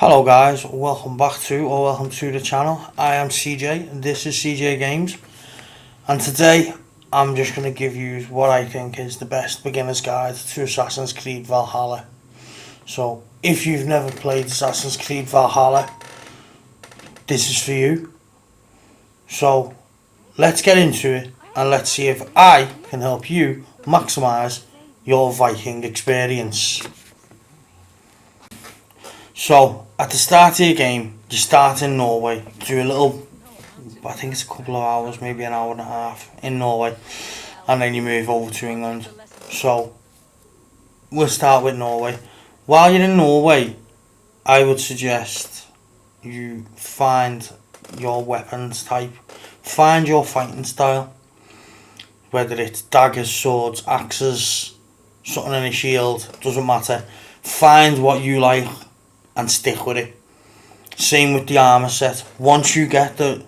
Hello guys, welcome to the channel. I am CJ and this is CJ Games, and today I'm just going to give you what I think is the best beginner's guide to Assassin's Creed Valhalla. So if you've never played Assassin's Creed Valhalla, this is for you. So let's get into it and let's see if I can help you maximise your Viking experience. So, at the start of your game, you start in Norway, do a little, I think it's a couple of hours, maybe an hour and a half in Norway, and then you move over to England. So, we'll start with Norway. While you're in Norway, I would suggest you find your weapons type, find your fighting style, whether it's daggers, swords, axes, something in a shield, doesn't matter. Find what you like and stick with it. Same with the armour set. Once you get the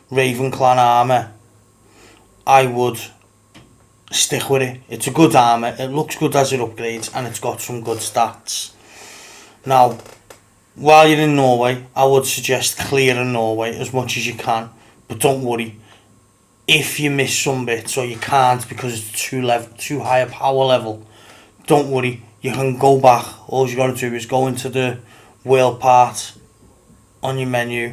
Raven Clan armour, I would stick with it. It's a good armour, it looks good as it upgrades, and it's got some good stats. Now, while you're in Norway, I would suggest clearing Norway as much as you can, but don't worry. If you miss some bits or you can't because it's too high a power level, don't worry, you can go back. All you got to do is go into the world part on your menu,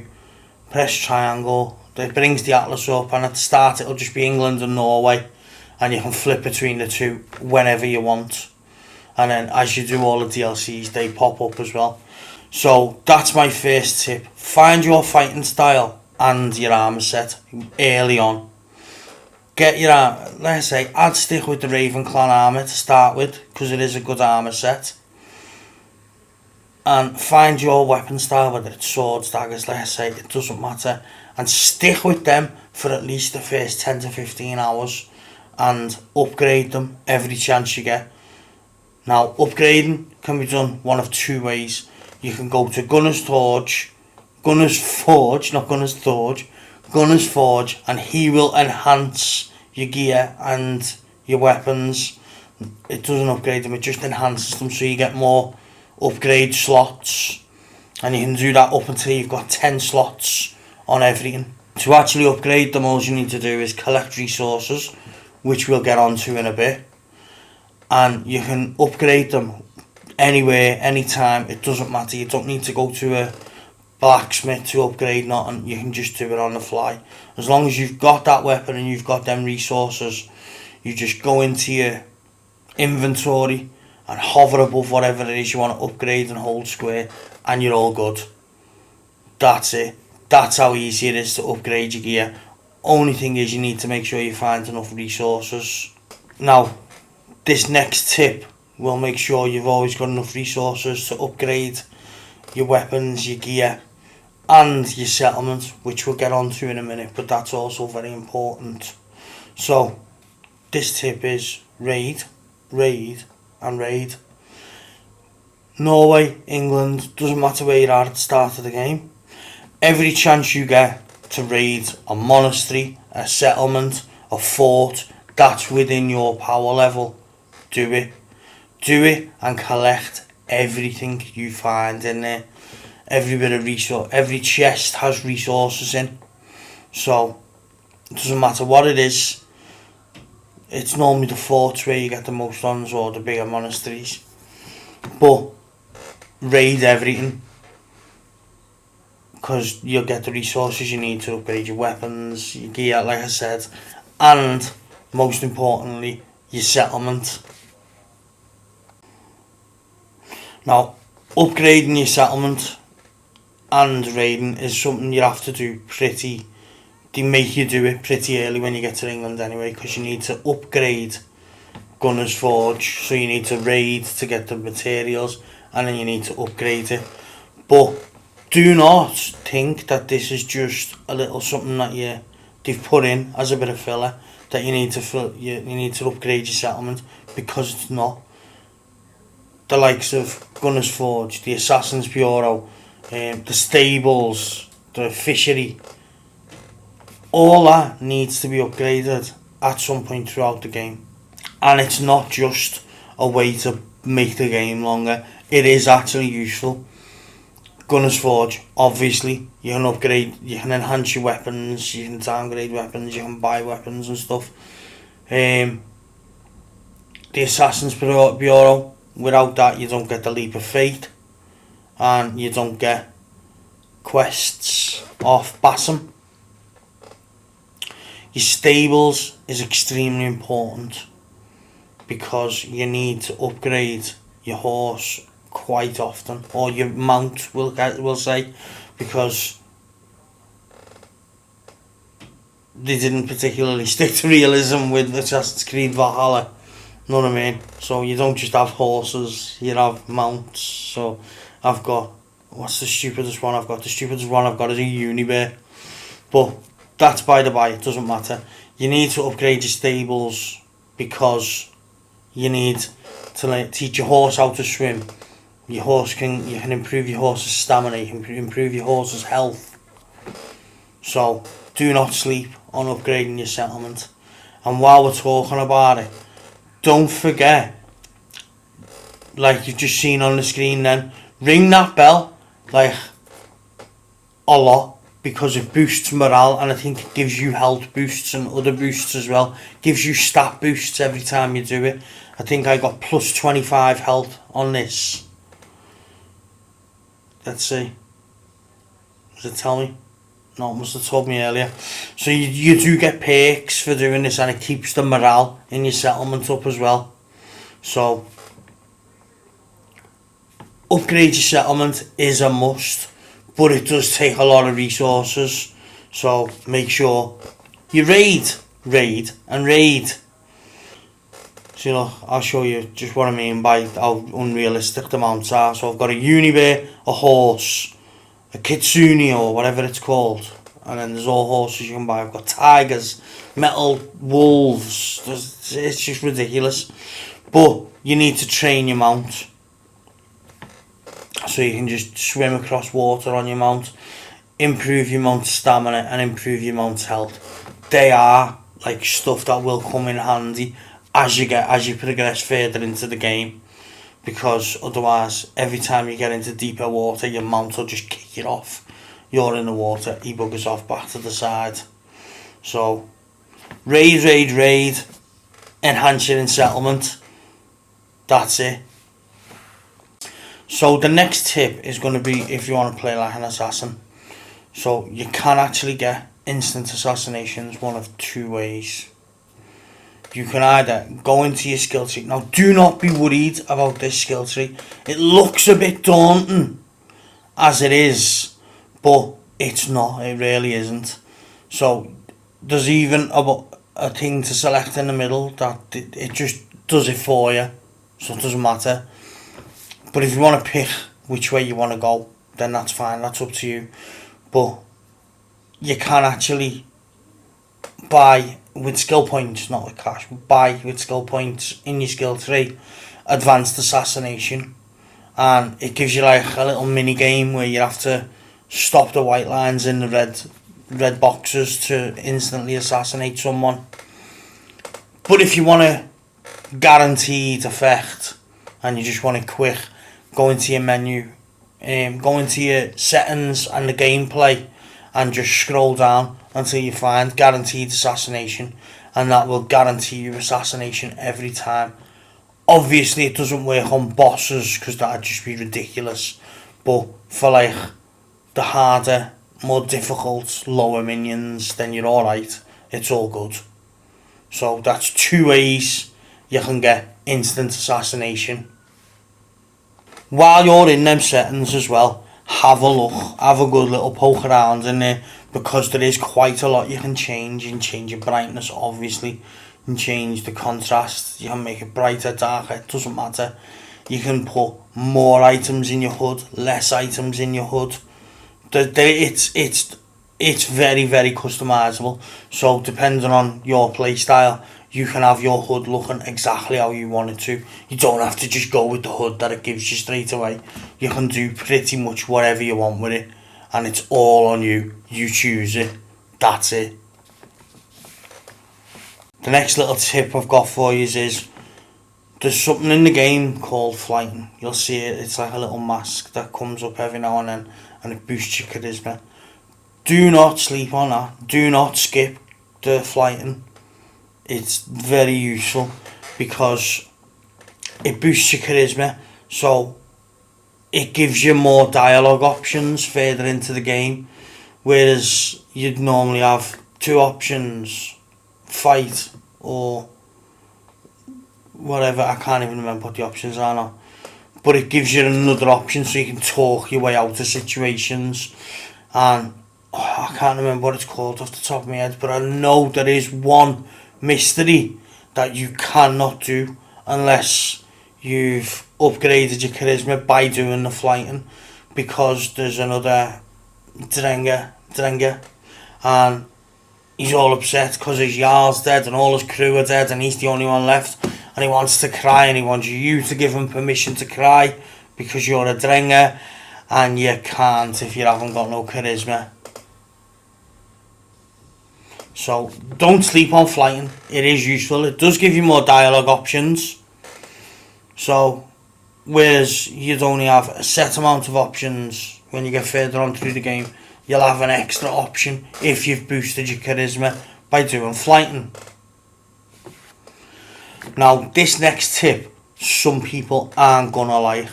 press triangle, it brings the atlas up, and at the start it'll just be England and Norway, and you can flip between the two whenever you want, and then as you do all the DLCs they pop up as well. So that's my first tip: find your fighting style and your armour set early on. Get your let's say I'd stick with the Raven Clan armour to start with because it is a good armour set. And find your weapon style, whether it's swords, daggers, let's say, it doesn't matter, and stick with them for at least the first 10 to 15 hours and upgrade them every chance you get. Now, upgrading can be done one of two ways. You can go to Gunner's Forge, and he will enhance your gear and your weapons. It doesn't upgrade them, it just enhances them so you get more upgrade slots, and you can do that up until you've got 10 slots on everything. To actually upgrade them, all you need to do is collect resources, which we'll get onto in a bit, and you can upgrade them anywhere, anytime. It doesn't matter. You don't need to go to a blacksmith to upgrade nothing. You can just do it on the fly. As long as you've got that weapon and you've got them resources, you just go into your inventory and hover above whatever it is you want to upgrade and hold square, and you're all good. That's it. That's how easy it is to upgrade your gear. Only thing is you need to make sure you find enough resources. Now, this next tip will make sure you've always got enough resources to upgrade your weapons, your gear, and your settlement, which we'll get onto in a minute, but that's also very important. So, this tip is raid, and raid. Norway, England, doesn't matter where you are at the start of the game. Every chance you get to raid a monastery, a settlement, a fort that's within your power level, do it. Do it and collect everything you find in there. Every bit of resource, every chest has resources in. So it doesn't matter what it is. It's normally the forts where you get the most ones, or the bigger monasteries. But raid everything, because you'll get the resources you need to upgrade your weapons, your gear, like I said, and most importantly, your settlement. Now, upgrading your settlement and raiding is something you have to do they make you do it pretty early when you get to England anyway, because you need to upgrade Gunner's Forge, so you need to raid to get the materials, and then you need to upgrade it. But do not think that this is just a little something that they've put in as a bit of filler, that you need to upgrade your settlement, because it's not. The likes of Gunner's Forge, the Assassin's Bureau, the stables, the fishery, all that needs to be upgraded at some point throughout the game. And it's not just a way to make the game longer, it is actually useful. Gunner's Forge, obviously, you can upgrade, you can enhance your weapons, you can downgrade weapons, you can buy weapons and stuff. The Assassin's Bureau, without that you don't get the Leap of Fate, and you don't get quests off Bassam. Your stables is extremely important because you need to upgrade your horse quite often, or your mount, we'll say, because they didn't particularly stick to realism with Assassin's Creed Valhalla. Know what I mean? So you don't just have horses, you have mounts. So I've got, what's the stupidest one I've got? The stupidest one I've got is a Unibear. But that's by the by, it doesn't matter. You need to upgrade your stables because you need to teach your horse how to swim. You can improve your horse's stamina, you can improve your horse's health. So do not sleep on upgrading your settlement. And while we're talking about it, don't forget, like you've just seen on the screen then, ring that bell like a lot, because it boosts morale, and I think it gives you health boosts and other boosts as well. Gives you stat boosts every time you do it. I think I got plus 25 health on this. Let's see. Does it tell me? No, it must have told me earlier. So you do get perks for doing this, and it keeps the morale in your settlement up as well. So upgrade your settlement is a must, but it does take a lot of resources. So make sure you raid. So I'll show you just what I mean by how unrealistic the mounts are. So I've got a Unibear, a horse, a Kitsune or whatever it's called, and then there's all horses you can buy. I've got tigers, metal wolves. It's just ridiculous. But you need to train your mount, so you can just swim across water on your mount, improve your mount's stamina and improve your mount's health. They are like stuff that will come in handy as you progress further into the game, because otherwise every time you get into deeper water your mount will just kick you off. You're in the water, he buggers off back to the side. So raid, enhance your settlement. That's it. So the next tip is going to be if you want to play like an assassin. So you can actually get instant assassinations one of two ways. You can either go into your skill tree. Now do not be worried about this skill tree. It looks a bit daunting as it is, but it's not, it really isn't. So there's even a thing to select in the middle that it just does it for you, so it doesn't matter. But if you want to pick which way you want to go, then that's fine, that's up to you. But you can actually buy with skill points, not with cash, buy with skill points in your skill tree, advanced assassination, and it gives you like a little mini game where you have to stop the white lines in the red boxes to instantly assassinate someone. But if you want a guaranteed effect and you just want it quick, go into your menu, go into your settings and the gameplay, and just scroll down until you find guaranteed assassination, and that will guarantee you assassination every time. Obviously it doesn't work on bosses because that would just be ridiculous, but for like the harder, more difficult, lower minions, then you're alright, it's all good. So that's two ways you can get instant assassination. While you're in them settings as well, have a look, have a good little poke around in there, because there is quite a lot you can change. You can change your brightness, obviously. You can change the contrast, you can make it brighter, darker, it doesn't matter. You can put more items in your HUD, less items in your HUD. It's very, very customizable. So depending on your playstyle, you can have your HUD looking exactly how you want it to. You don't have to just go with the HUD that it gives you straight away. You can do pretty much whatever you want with it, and it's all on you. You choose it. That's it. The next little tip I've got for you is There's something in the game called flighting. You'll see it. It's like a little mask that comes up every now and then, and it boosts your charisma. Do not sleep on that. Do not skip the flighting. It's very useful because it boosts your charisma. So it gives you more dialogue options further into the game, whereas you'd normally have two options: fight or whatever. I can't even remember what the options are now, but it gives you another option so you can talk your way out of situations. And I can't remember what it's called off the top of my head, but I know there is one mystery that you cannot do unless you've upgraded your charisma by doing the flighting, because there's another Drenger, and he's all upset because his Jarl's dead and all his crew are dead and he's the only one left, and he wants to cry, and he wants you to give him permission to cry because you're a Drenger, and you can't if you haven't got no charisma. So don't sleep on flighting. It is useful. It does give you more dialogue options. So whereas you'd only have a set amount of options when you get further on through the game, you'll have an extra option if you've boosted your charisma by doing flighting. Now this next tip, some people aren't gonna like,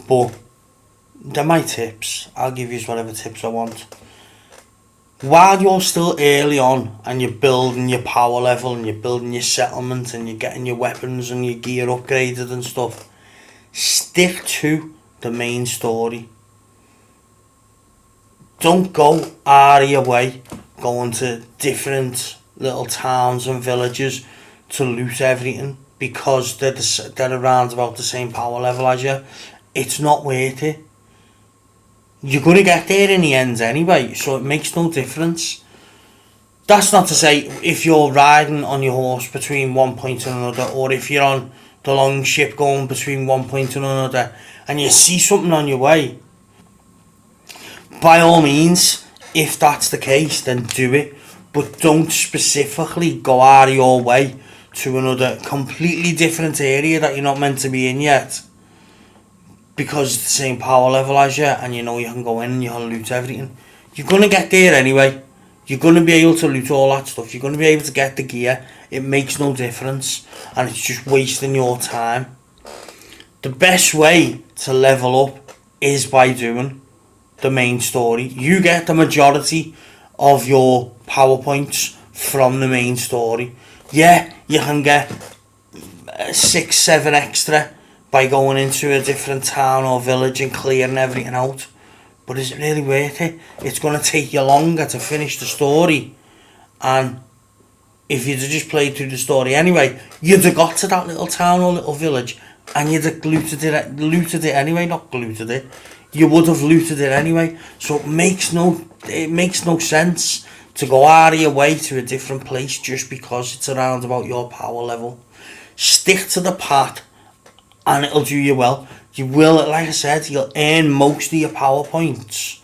but they're my tips. I'll give you whatever tips I want. While you're still early on and you're building your power level and you're building your settlement and you're getting your weapons and your gear upgraded and stuff, stick to the main story. Don't go out of your way going to different little towns and villages to loot everything because they're around about the same power level as you. It's not worth it. You're going to get there in the end anyway, so it makes no difference. That's not to say if you're riding on your horse between one point and another, or if you're on the long ship going between one point and another, and you see something on your way, by all means, if that's the case, then do it. But don't specifically go out of your way to another completely different area that you're not meant to be in yet, because it's the same power level as you, and you know you can go in and you can loot everything. You're going to get there anyway. You're going to be able to loot all that stuff. You're going to be able to get the gear. It makes no difference, and it's just wasting your time. The best way to level up is by doing the main story. You get the majority of your power points from the main story. Yeah, you can get 6-7 extra by going into a different town or village and clearing everything out. But is it really worth it? It's going to take you longer to finish the story. And if you'd have just played through the story anyway, you'd have got to that little town or little village and you'd have looted it anyway. Not looted it. You would have looted it anyway. So it makes no sense to go out of your way to a different place just because it's around about your power level. Stick to the path, and it'll do you well. You will, like I said, you'll earn most of your power points,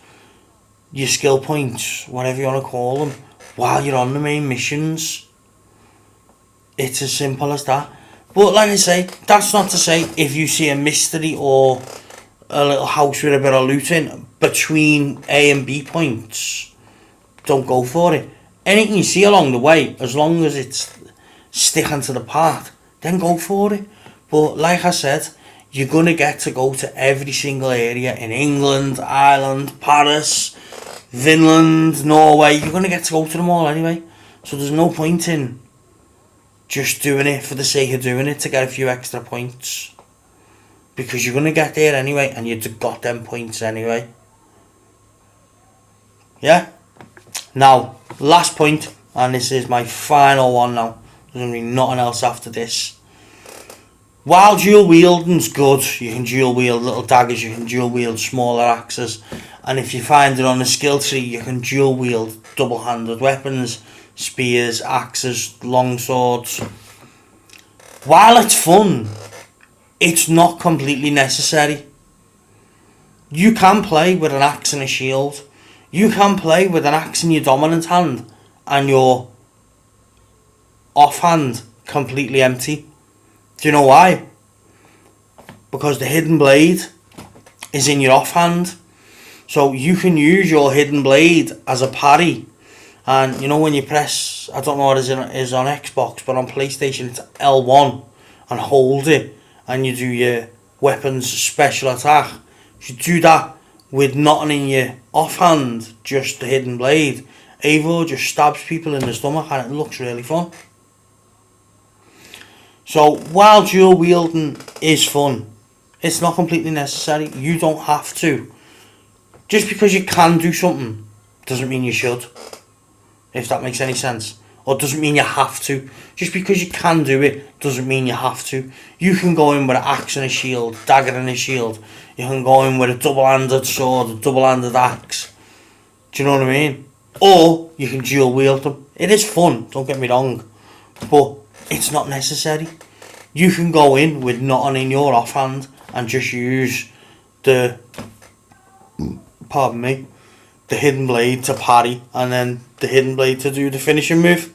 your skill points, whatever you want to call them, while you're on the main missions. It's as simple as that. But like I say, that's not to say if you see a mystery or a little house with a bit of loot in between A and B points, don't go for it. Anything you see along the way, as long as it's sticking to the path, then go for it. But like I said, you're going to get to go to every single area in England, Ireland, Paris, Finland, Norway. You're going to get to go to them all anyway. So there's no point in just doing it for the sake of doing it to get a few extra points. Because you're going to get there anyway, and you've got them points anyway. Yeah? Now, last point, and this is my final one now. There's going to be nothing else after this. While dual wielding's good, you can dual wield little daggers, you can dual wield smaller axes, and if you find it on the skill tree, you can dual wield double-handed weapons, spears, axes, long swords. While it's fun, it's not completely necessary. You can play with an axe and a shield. You can play with an axe in your dominant hand and your offhand completely empty. Do you know why? because the hidden blade is in your offhand. So you can use your hidden blade as a parry. And you know when you press, I don't know what it is on Xbox, but on PlayStation it's L1 and hold it and you do your weapons special attack. You do that with nothing in your offhand, just the hidden blade. Eivor just stabs people in the stomach and it looks really fun. So while dual wielding is fun, it's not completely necessary. You don't have to. Just because you can do something doesn't mean you should, if that makes any sense. Or doesn't mean you have to. Just because you can do it doesn't mean you have to. You can go in with an axe and a shield, dagger and a shield. You can go in with a double-handed sword, a double-handed axe. Do you know what I mean? Or you can dual wield them. It is fun, don't get me wrong, but it's not necessary. You can go in with nothing in your offhand and just use the hidden blade to parry, and then the hidden blade to do the finishing move.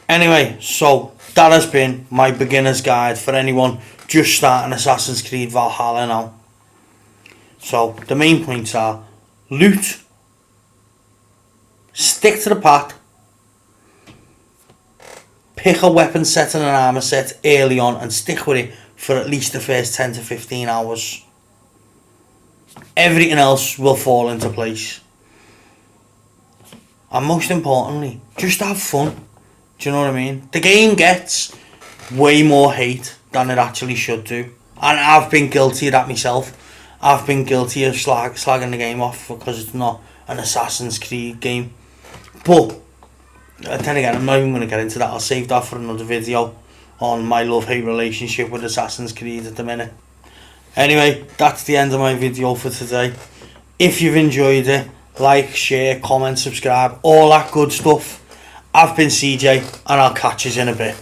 Anyway, so that has been my beginner's guide for anyone just starting Assassin's Creed Valhalla now. So the main points are: loot, stick to the path, pick a weapon set and an armor set early on and stick with it for at least the first 10 to 15 hours. Everything else will fall into place. And most importantly, just have fun. Do you know what I mean? The game gets way more hate than it actually should do. And I've been guilty of that myself. I've been guilty of slagging the game off because it's not an Assassin's Creed game. But then again, I'm not even going to get into that. I'll save that for another video on my love-hate relationship with Assassin's Creed at the minute. Anyway, that's the end of my video for today. If you've enjoyed it, like, share, comment, subscribe, all that good stuff. I've been CJ, and I'll catch you in a bit.